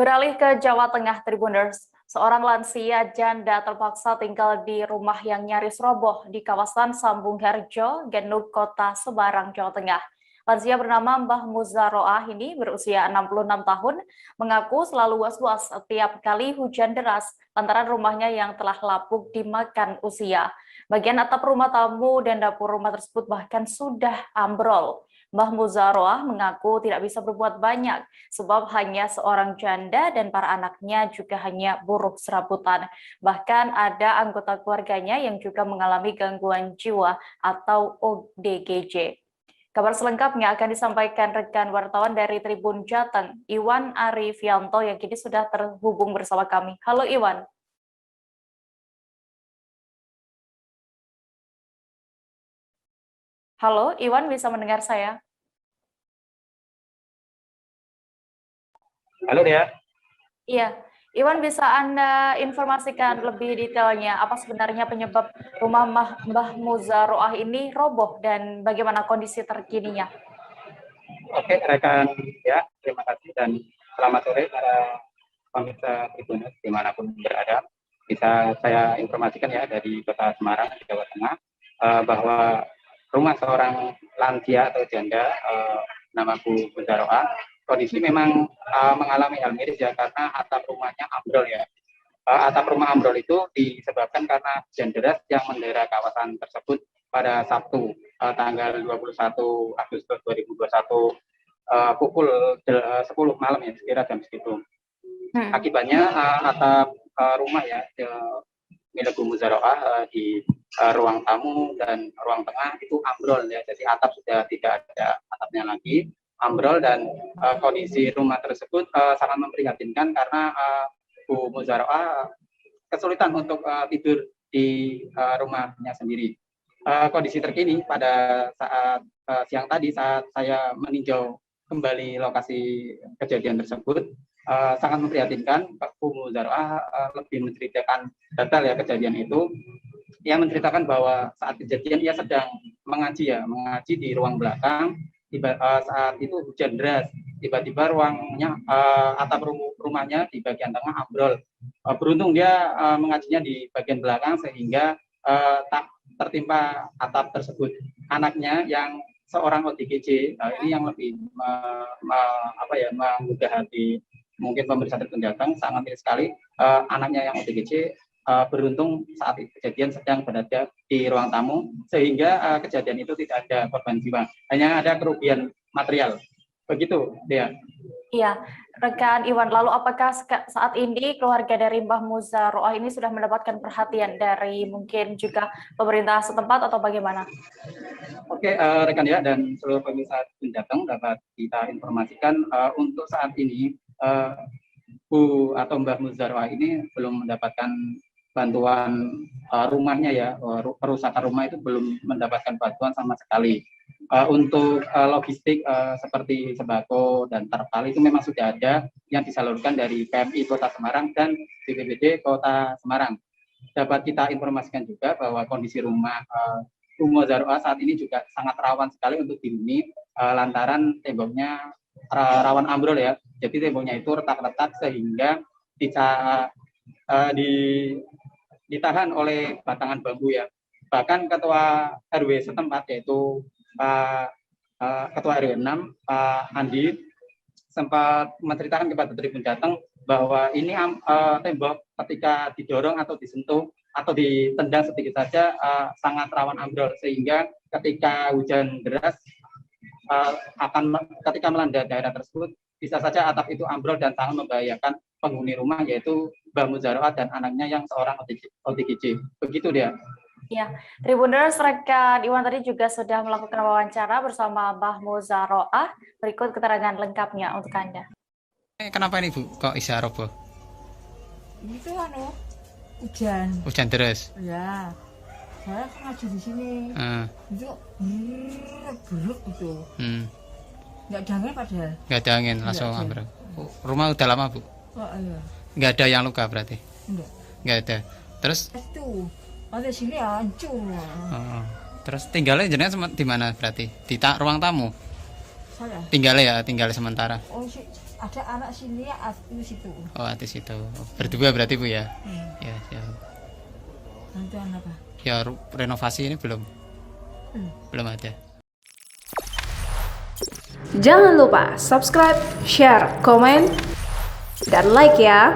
Beralih ke Jawa Tengah, Tribuners, seorang lansia janda terpaksa tinggal di rumah yang nyaris roboh di kawasan Sambung Harjo, Genug, Kota Semarang, Jawa Tengah. Lansia bernama Mbah Muzaroah ini berusia 66 tahun, mengaku selalu was-was setiap kali hujan deras lantaran rumahnya yang telah lapuk dimakan usia. Bagian atap rumah tamu dan dapur rumah tersebut bahkan sudah ambrol. Mbah Muzaroah mengaku tidak bisa berbuat banyak sebab hanya seorang janda dan para anaknya juga hanya buruh serabutan. Bahkan ada anggota keluarganya yang juga mengalami gangguan jiwa atau ODGJ. Kabar selengkapnya akan disampaikan rekan wartawan dari Tribun Jateng, Iwan Arifianto yang kini sudah terhubung bersama kami. Halo Iwan. Halo Iwan, bisa mendengar saya? Halo Dea. Iya, Iwan, bisa Anda informasikan lebih detailnya apa sebenarnya penyebab rumah Mbah Muzaroah ini roboh dan bagaimana kondisi terkininya? Oke, rekan ya, terima kasih dan selamat sore para pemirsa Tribunnews dimanapun berada. Bisa saya informasikan ya dari Kota Semarang, Jawa Tengah, bahwa rumah seorang lansia atau janda nama Bu Muzaroah, kondisi memang mengalami hal miris ya karena atap rumahnya ambrol ya. Atap rumah ambrol itu disebabkan karena hujan deras yang mendera kawasan tersebut pada Sabtu tanggal 21 Agustus 2021 pukul 10 malam ya, sekira jam segitu. Akibatnya atap rumah ya milik Bu Muzaroah di ruang tamu dan ruang tengah itu ambrol ya, jadi atap sudah tidak ada atapnya lagi, ambrol dan kondisi rumah tersebut sangat memprihatinkan karena Bu Muzaroah kesulitan untuk tidur di rumahnya sendiri. Kondisi terkini pada saat siang tadi saat saya meninjau kembali lokasi kejadian tersebut sangat memprihatinkan. Bu Muzaroah lebih menceritakan detail ya kejadian itu. Ia menceritakan bahwa saat kejadian ia sedang mengaji di ruang belakang. Saat itu hujan deras, tiba-tiba ruangnya atap rumahnya di bagian tengah ambrol. Beruntung dia mengajinya di bagian belakang sehingga tak tertimpa atap tersebut. Anaknya yang seorang ODGJ ini yang lebih menggugah hati mungkin pemirsa Tribun Jateng, sangat miris sekali. Anaknya yang ODGJ beruntung saat kejadian sedang berada di ruang tamu sehingga kejadian itu tidak ada korban jiwa, hanya ada kerugian material. Begitu dia. Iya, rekan Iwan, lalu apakah saat ini keluarga dari Mbah Muzaroah ini sudah mendapatkan perhatian dari mungkin juga pemerintah setempat atau bagaimana? Oke, rekan ya dan seluruh pemirsa Tribun Jateng dapat kita informasikan untuk saat ini Bu atau Mbah Muzaroah ini belum mendapatkan bantuan rumahnya ya, perusahaan rumah itu belum mendapatkan bantuan sama sekali. Untuk logistik seperti sembako dan terpal itu memang sudah ada yang disalurkan dari PMI Kota Semarang dan BPBD Kota Semarang. Dapat kita informasikan juga bahwa kondisi rumah Bu Muzaroah saat ini juga sangat rawan sekali untuk dihuni lantaran temboknya rawan ambrol ya. Jadi temboknya itu retak-retak sehingga bisa ditahan oleh batangan bambu ya. Bahkan ketua RW setempat yaitu ketua RW 6 Pak Andi sempat menceritakan kepada Tribun Jateng bahwa ini tembok ketika didorong atau disentuh atau ditendang sedikit saja sangat rawan ambrol sehingga ketika hujan deras ketika melanda daerah tersebut bisa saja atap itu ambrol dan sangat membahayakan penghuni rumah yaitu Mbah Muzaroah dan anaknya yang seorang ODGJ. Begitu dia. Ya, Tribuners, rekan Iwan tadi juga sudah melakukan wawancara bersama Mbah Muzaroah. Berikut keterangan lengkapnya untuk Anda. Kenapa ini Bu? Kok bisa roboh? Itu hujan. Hujan deras. Ya, saya ngaji di sini. Itu buruk gitu. Nggak ada angin padahal. Nggak ada angin, langsung ambrol. Rumah udah lama Bu? Oh iya. Nggak ada yang luka berarti? Nggak ada. Terus? Itu, ada sini hancur. Terus tinggalnya jenengan di mana berarti? Di ruang tamu? Saya. Tinggalnya sementara. Oh sih, ada anak sini di situ. Oh, atas itu. Berdua berarti Bu ya? Ya, siap. Bantuan apa? Ya renovasi ini belum ada. Jangan lupa subscribe, share, komen, dan like ya.